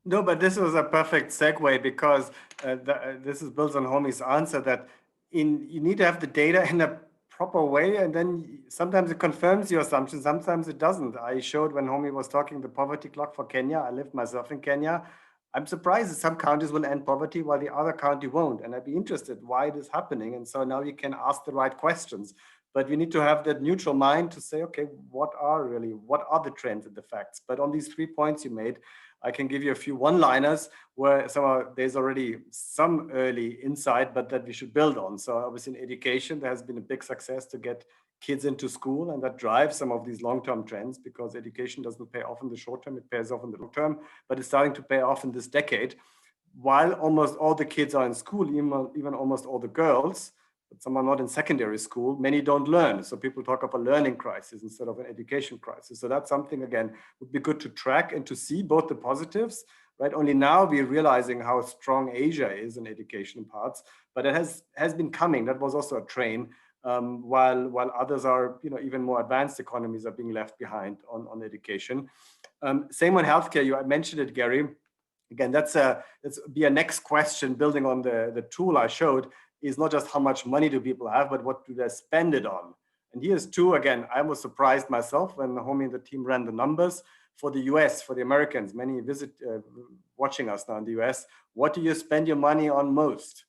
No, but this was a perfect segue, because this is built on Homie's answer, that you need to have the data in a proper way, and then sometimes it confirms your assumption, sometimes it doesn't. I showed, when Homie was talking, the poverty clock for Kenya. I lived myself in Kenya. I'm surprised that some counties will end poverty while the other county won't, and I'd be interested why it is happening. And so now you can ask the right questions, but we need to have that neutral mind to say, okay, what are the trends and the facts? But on these 3 points you made, I can give you a few one-liners where there's already some early insight, but that we should build on. So obviously in education, there has been a big success to get kids into school, and that drives some of these long-term trends, because education doesn't pay off in the short term, it pays off in the long term, but it's starting to pay off in this decade. While almost all the kids are in school, even almost all the girls, but some are not in secondary school, many don't learn. So people talk of a learning crisis instead of an education crisis. So that's something, again, would be good to track and to see both the positives, right? Only now we're realizing how strong Asia is in education parts, but it has been coming. That was also a train, while others are, even more advanced economies are being left behind on education. Same on healthcare. You mentioned it, Gary. Again, that's be a next question, building on the tool I showed, is not just how much money do people have, but what do they spend it on? And here's two. Again, I was surprised myself when the Homie and the team ran the numbers for the US, for the Americans. Many watching us now in the US. What do you spend your money on most?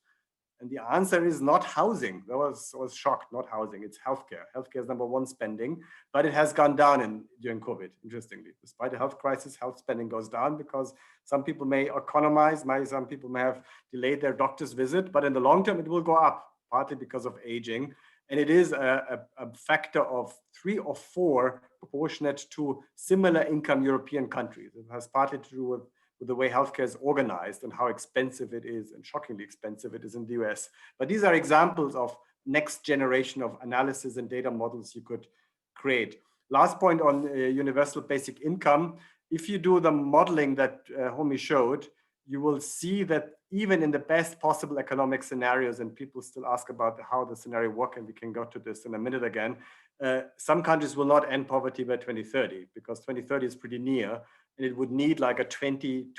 And the answer is not housing. I was shocked, not housing, it's healthcare. Healthcare is #1 spending, but it has gone down during COVID, interestingly. Despite the health crisis, health spending goes down because some people may economize, some people may have delayed their doctor's visit, but in the long term, it will go up, partly because of aging. And it is a factor of 3 or 4 proportionate to similar income European countries. It has partly to do with the way healthcare is organized and how expensive it is, and shockingly expensive it is in the US. But these are examples of next generation of analysis and data models you could create. Last point on universal basic income. If you do the modeling that Homie showed, you will see that even in the best possible economic scenarios, and people still ask about how the scenario works, and we can go to this in a minute again, some countries will not end poverty by 2030, because 2030 is pretty near. And it would need like a 20-25%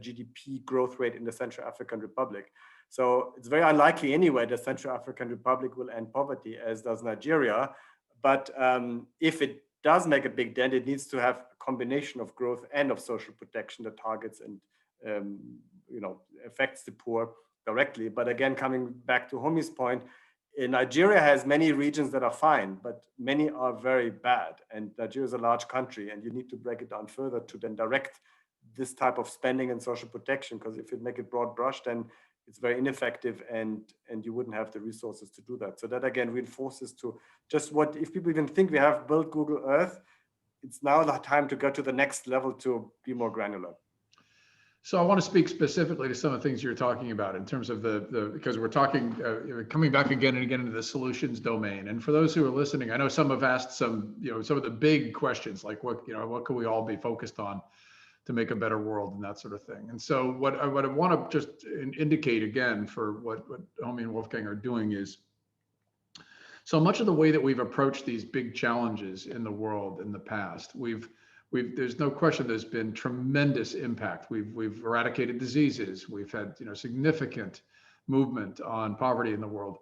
GDP growth rate in the Central African Republic. So it's very unlikely anyway that Central African Republic will end poverty, as does Nigeria. But if it does make a big dent, it needs to have a combination of growth and of social protection that targets and affects the poor directly. But again, coming back to Homie's point, Nigeria has many regions that are fine, but many are very bad. And Nigeria is a large country, and you need to break it down further to then direct this type of spending and social protection, because if you make it broad brush, then it's very ineffective, and you wouldn't have the resources to do that. So that again reinforces to just what, if people even think we have built Google Earth, it's now the time to go to the next level to be more granular. So I want to speak specifically to some of the things you're talking about in terms of because we're talking, coming back again and again into the solutions domain. And for those who are listening, I know some have asked some of the big questions like what can we all be focused on to make a better world and that sort of thing. And so what I want to just indicate again for what Homi and Wolfgang are doing is, so much of the way that we've approached these big challenges in the world in the past, there's no question there's been tremendous impact. We've eradicated diseases. We've had significant movement on poverty in the world.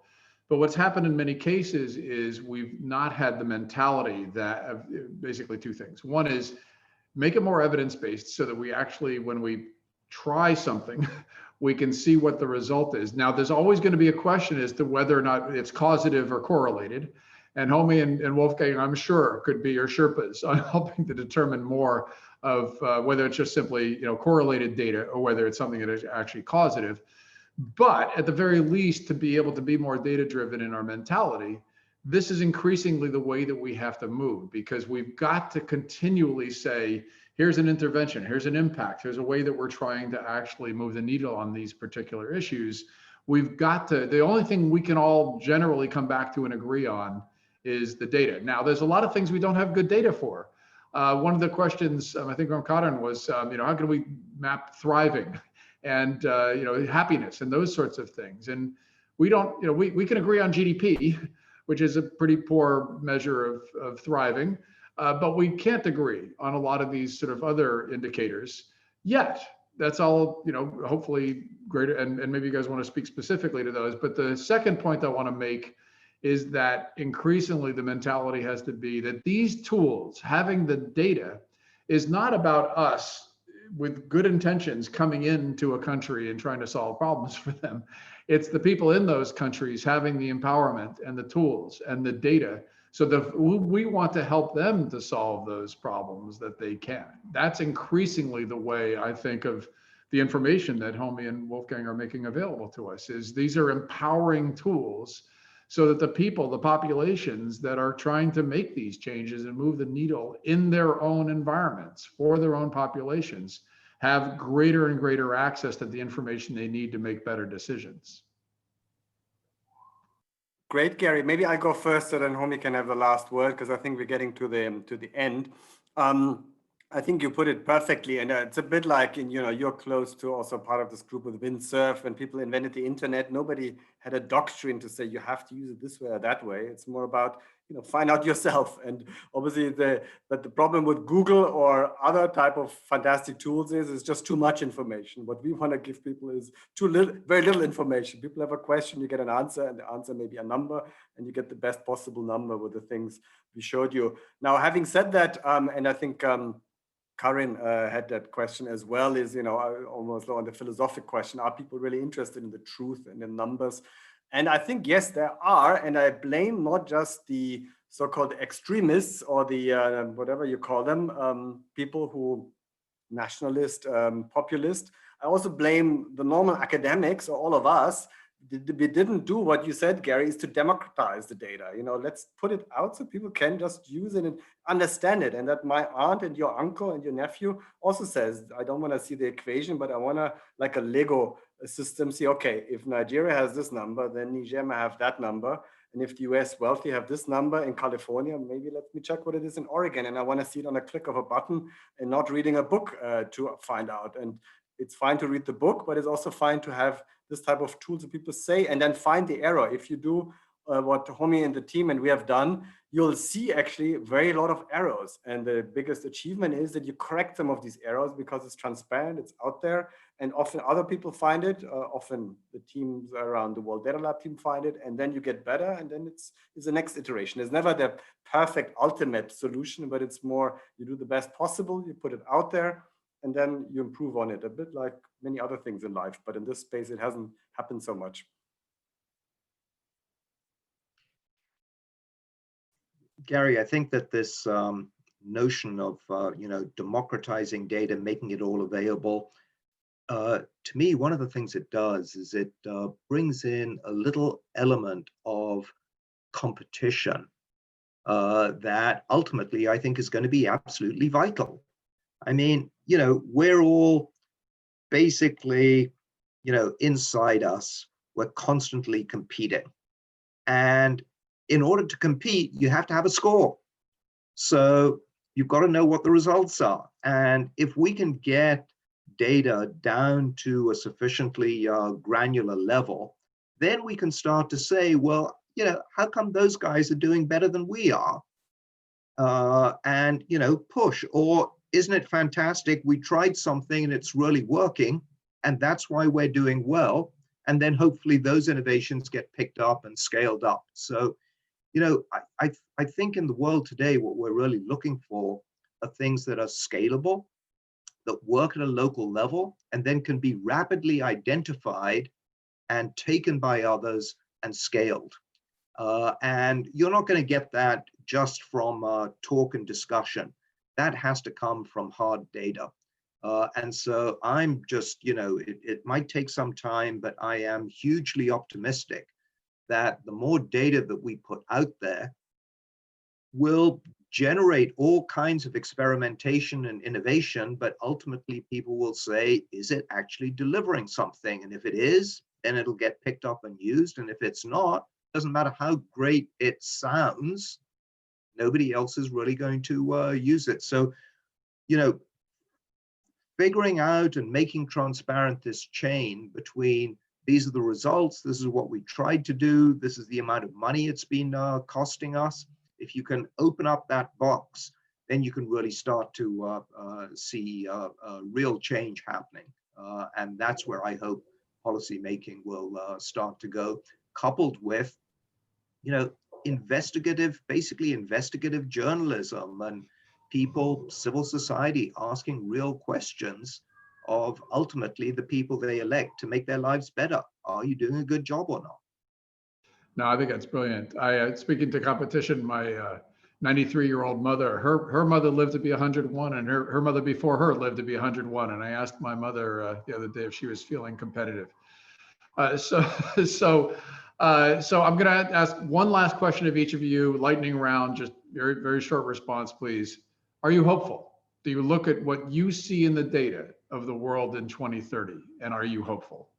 But what's happened in many cases is we've not had the mentality that basically two things. One is make it more evidence-based so that we actually, when we try something, we can see what the result is. Now, there's always going to be a question as to whether or not it's causative or correlated. And Homi and Wolfgang, I'm sure, could be your Sherpas on helping to determine more of whether it's just simply correlated data or whether it's something that is actually causative. But at the very least, to be able to be more data-driven in our mentality, this is increasingly the way that we have to move, because we've got to continually say, here's an intervention, here's an impact, here's a way that we're trying to actually move the needle on these particular issues. We've got to, the only thing we can all generally come back to and agree on is the data. Now, there's a lot of things we don't have good data for. One of the questions, I think from Karan was, how can we map thriving and happiness and those sorts of things? And we don't, we can agree on GDP, which is a pretty poor measure of thriving, but we can't agree on a lot of these sort of other indicators yet. That's all, hopefully greater, and maybe you guys want to speak specifically to those. But the second point I want to make is that increasingly the mentality has to be that these tools, having the data, is not about us with good intentions coming into a country and trying to solve problems for them. It's the people in those countries having the empowerment and the tools and the data, so that we want to help them to solve those problems that they can. That's increasingly the way I think of the information that Homi and Wolfgang are making available to us, is these are empowering tools so that the people, the populations that are trying to make these changes and move the needle in their own environments for their own populations have greater and greater access to the information they need to make better decisions. Great, Gary. Maybe I go first so then Homi can have the last word, because I think we're getting to the end. I think you put it perfectly, and it's a bit like you're close to also part of this group with windsurf. When people invented the internet, nobody had a doctrine to say you have to use it this way or that way. It's more about find out yourself. And obviously the problem with Google or other type of fantastic tools is it's just too much information. What we want to give people is very little information. People have a question, you get an answer, and the answer may be a number, and you get the best possible number with the things we showed you. Now, having said that, and I think Karin had that question as well, is, almost on the philosophic question, are people really interested in the truth and the numbers? And I think, yes, there are, and I blame not just the so-called extremists or the, whatever you call them, people who, nationalist, populist. I also blame the normal academics or all of us. We didn't do what you said, Gary, is to democratize the data. Let's put it out so people can just use it and understand it. And that my aunt and your uncle and your nephew also says, I don't want to see the equation, but I want to, like a Lego system, see, okay, if Nigeria has this number, then Niger may have that number. And if the US wealthy have this number in California, maybe let me check what it is in Oregon. And I want to see it on a click of a button and not reading a book to find out. And it's fine to read the book, but it's also fine to have this type of tools that people say, and then find the error. If you do what Homi and the team and we have done, you'll see actually very lot of errors. And the biggest achievement is that you correct some of these errors because it's transparent, it's out there, and often other people find it. Often the teams around the World Data Lab team find it, and then you get better, and then it's the next iteration. There's never the perfect ultimate solution, but it's more you do the best possible, you put it out there, and then you improve on it, a bit like many other things in life. But in this space, it hasn't happened so much. Gary, I think that this notion of democratizing data, making it all available, to me, one of the things it does is it brings in a little element of competition that ultimately I think is going to be absolutely vital. I mean, you know, we're all basically, you know, inside us, we're constantly competing. And in order to compete, you have to have a score. So you've got to know what the results are. And if we can get data down to a sufficiently granular level, then we can start to say, well, you know, how come those guys are doing better than we are? And, you know, push. Or isn't it fantastic? We tried something and it's really working, and that's why we're doing well. And then hopefully those innovations get picked up and scaled up. So, you know, I think in the world today, what we're really looking for are things that are scalable, that work at a local level, and then can be rapidly identified and taken by others and scaled. And you're not going to get that just from talk and discussion. That has to come from hard data. And so I'm just, you know, it might take some time, but I am hugely optimistic that the more data that we put out there will generate all kinds of experimentation and innovation, but ultimately people will say, is it actually delivering something? And if it is, then it'll get picked up and used. And if it's not, doesn't matter how great it sounds, nobody else is really going to use it. So, you know, figuring out and making transparent this chain between these are the results, this is what we tried to do, this is the amount of money it's been costing us. If you can open up that box, then you can really start to see real change happening. And that's where I hope policy making will start to go, coupled with, you know, basically investigative journalism and people, civil society asking real questions of ultimately the people they elect to make their lives better. Are you doing a good job or not? No, I think that's brilliant. Speaking to competition, my 93-year-old mother, her mother lived to be 101, and her mother before her lived to be 101. And I asked my mother the other day if she was feeling competitive. So I'm going to ask one last question of each of you, lightning round, just very, very short response, please. Are you hopeful? Do you look at what you see in the data of the world in 2030, and are you hopeful?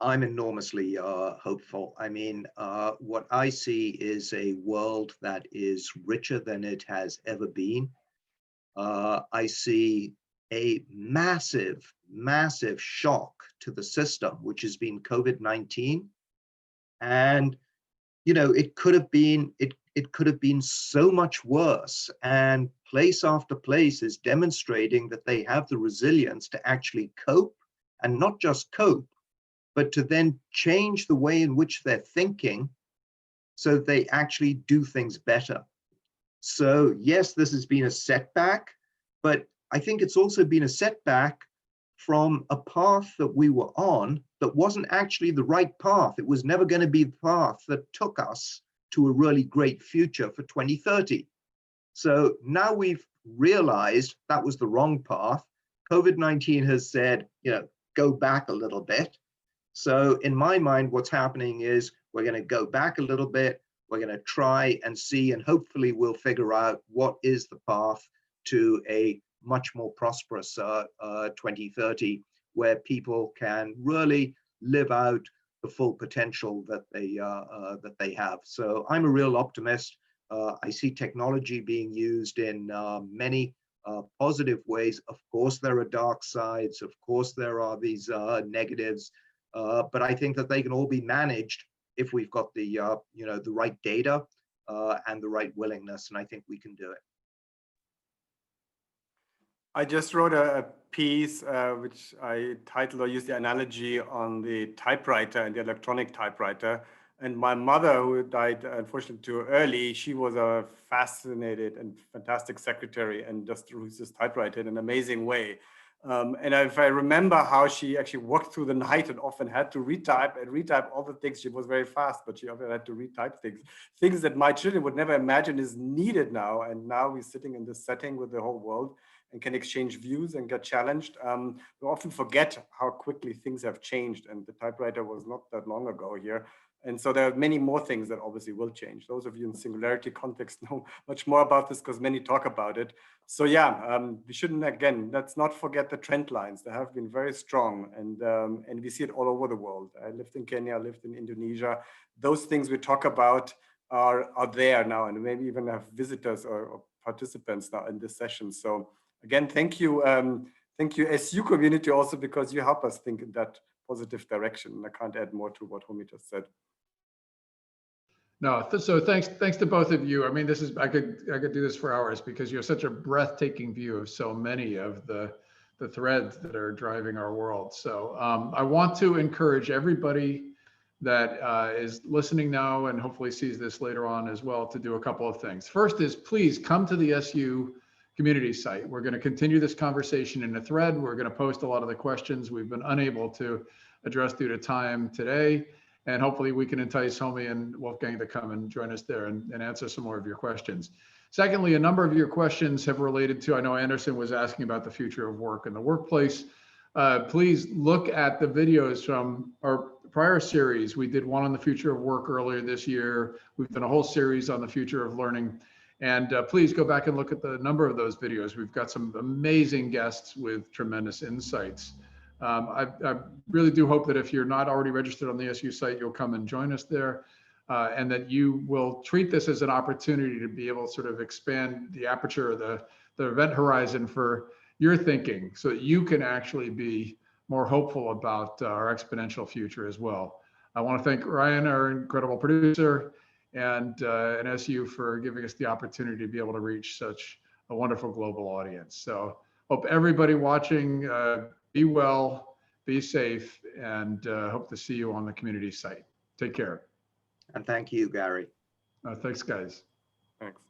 I'm enormously hopeful. I mean, what I see is a world that is richer than it has ever been. I see a massive, massive shock to the system, which has been COVID-19. And, you know, it could have been so much worse. And place after place is demonstrating that they have the resilience to actually cope, and not just cope, but to then change the way in which they're thinking so that they actually do things better. So yes, this has been a setback, but I think it's also been a setback from a path that we were on that wasn't actually the right path. It was never going to be the path that took us to a really great future for 2030. So now we've realized that was the wrong path. COVID-19 has said, you know, go back a little bit. So in my mind, what's happening is we're going to go back a little bit. We're going to try and see, and hopefully we'll figure out what is the path to a much more prosperous 2030, where people can really live out the full potential that they have. So I'm a real optimist. I see technology being used in many positive ways. Of course, there are dark sides. Of course, there are these negatives. But I think that they can all be managed if we've got the you know, the right data and the right willingness, and I think we can do it. I just wrote a piece which I titled or used the analogy on the typewriter and the electronic typewriter. And my mother, who died unfortunately too early, she was a fascinated and fantastic secretary and just used this typewriter in an amazing way. And if I remember how she actually worked through the night and often had to retype all the things, she was very fast, but she often had to retype things that my children would never imagine is needed now. And now we're sitting in this setting with the whole world. and can exchange views and get challenged. We often forget how quickly things have changed, and the typewriter was not that long ago here. And so there are many more things that obviously will change. Those of you in Singularity context know much more about this because many talk about it. So yeah, we shouldn't, again, let's not forget the trend lines. They have been very strong, and we see it all over the world. I lived in Kenya, I lived in Indonesia. Those things we talk about are there now, and maybe even have visitors or participants now in this session. So again, thank you SU community also, because you help us think in that positive direction. And I can't add more to what Homi just said. No, so thanks to both of you. I mean, this is, I could do this for hours because you have such a breathtaking view of so many of the threads that are driving our world. So I want to encourage everybody that is listening now and hopefully sees this later on as well to do a couple of things. First is, please come to the SU community site. We're going to continue this conversation in a thread. We're going to post a lot of the questions we've been unable to address due to time today. And hopefully we can entice Homi and Wolfgang to come and join us there and answer some more of your questions. Secondly, a number of your questions have related to, I know Anderson was asking about the future of work in the workplace. Please look at the videos from our prior series. We did one on the future of work earlier this year. We've done a whole series on the future of learning. And please go back and look at the number of those videos. We've got some amazing guests with tremendous insights. I really do hope that if you're not already registered on the SU site, you'll come and join us there, and that you will treat this as an opportunity to be able to sort of expand the aperture, the event horizon for your thinking, so that you can actually be more hopeful about our exponential future as well. I want to thank Ryan, our incredible producer, and SU for giving us the opportunity to be able to reach such a wonderful global audience. So hope everybody watching, be well, be safe, and hope to see you on the community site. Take care. And thank you, Gary. Thanks, guys. Thanks.